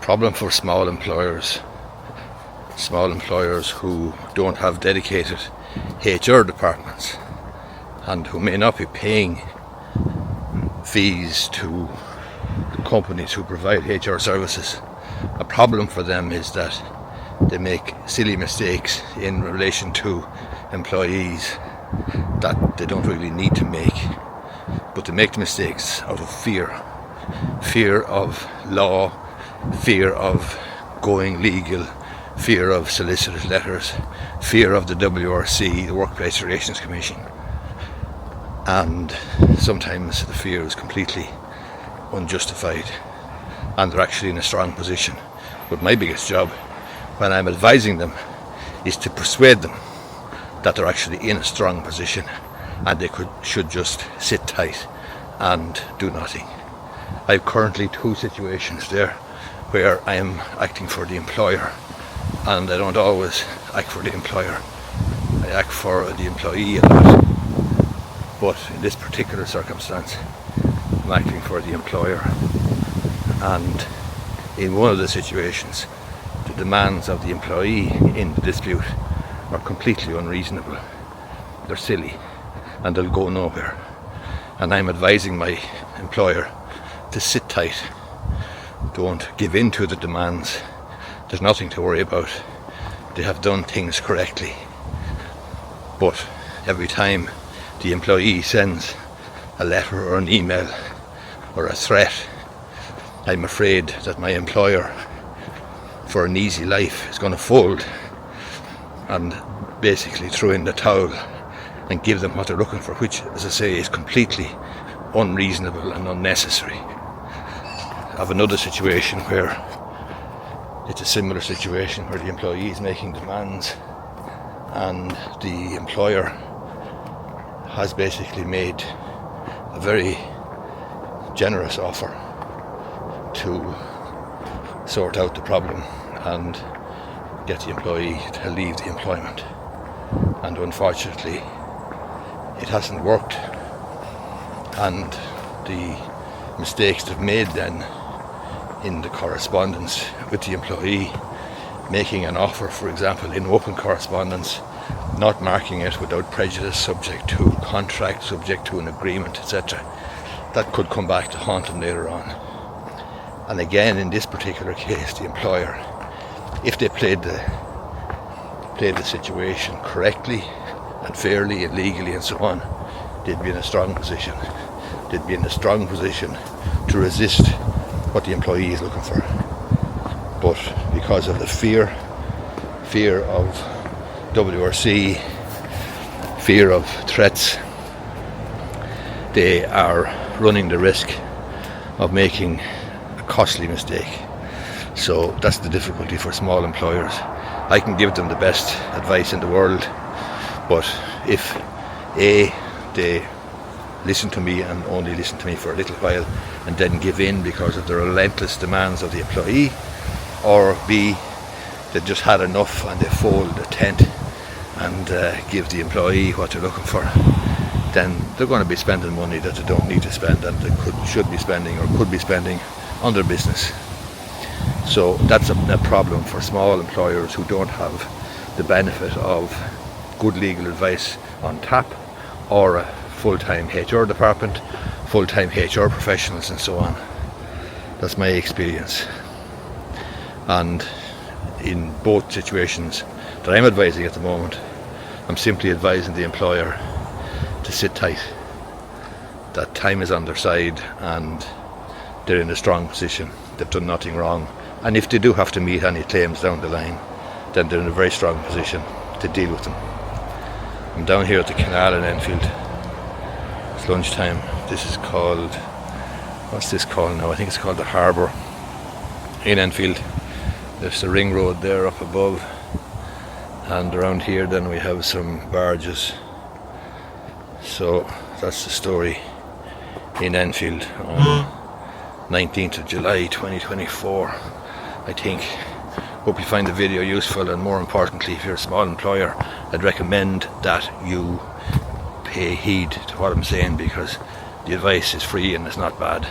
Problem for small employers who don't have dedicated HR departments and who may not be paying fees to the companies who provide HR services. A problem for them is that they make silly mistakes in relation to employees that they don't really need to make, but they make the mistakes out of fear of law, fear of going legal, fear of solicitor's letters, fear of the WRC, the Workplace Relations Commission, and sometimes the fear is completely unjustified and they're actually in a strong position. But my biggest job when I'm advising them is to persuade them that they're actually in a strong position and they should just sit tight and do nothing. I have currently two situations there where I am acting for the employer, and I don't always act for the employer. I act for the employee a lot, but in this particular circumstance I'm acting for the employer, and in one of the situations the demands of the employee in the dispute are completely unreasonable. They're silly and they'll go nowhere, and I'm advising my employer to sit tight, don't give in to the demands. There's nothing to worry about. They have done things correctly, but every time the employee sends a letter or an email or a threat, I'm afraid that my employer, for an easy life, is going to fold and basically throw in the towel and give them what they're looking for, which, as I say, is completely unreasonable and unnecessary. I have another situation where it's a similar situation where the employee is making demands and the employer has basically made a very generous offer to sort out the problem and get the employee to leave the employment, and unfortunately it hasn't worked, and the mistakes they've made then in the correspondence with the employee, making an offer, for example, in open correspondence, not marking it without prejudice, subject to contract, subject to an agreement, etc. That could come back to haunt them later on. And again, in this particular case, the employer, if they played the situation correctly and fairly and legally and so on, they'd be in a strong position. They'd be in a strong position to resist what the employee is looking for. But because of the fear of WRC, fear of threats, they are running the risk of making a costly mistake. So that's the difficulty for small employers. I can give them the best advice in the world, but if A, they listen to me and only listen to me for a little while and then give in because of the relentless demands of the employee, or B, they just had enough and they fold the tent and give the employee what they're looking for, then they're going to be spending money that they don't need to spend and they should be spending or could be spending on their business. So that's a problem for small employers who don't have the benefit of good legal advice on tap, or a full-time HR department, full-time HR professionals and so on. That's my experience. And in both situations that I'm advising at the moment, I'm simply advising the employer to sit tight, that time is on their side and they're in a strong position. They've done nothing wrong, and if they do have to meet any claims down the line, then they're in a very strong position to deal with them. I'm down here at the canal in Enfield. It's lunchtime. This is called, what's this called now? I think it's called the Harbour in Enfield. There's the ring road there up above, and around here then we have some barges. So that's the story in Enfield on 19th of July 2024, I think. Hope you find the video useful, and more importantly, if you're a small employer, I'd recommend that you pay heed to what I'm saying, because the advice is free and it's not bad.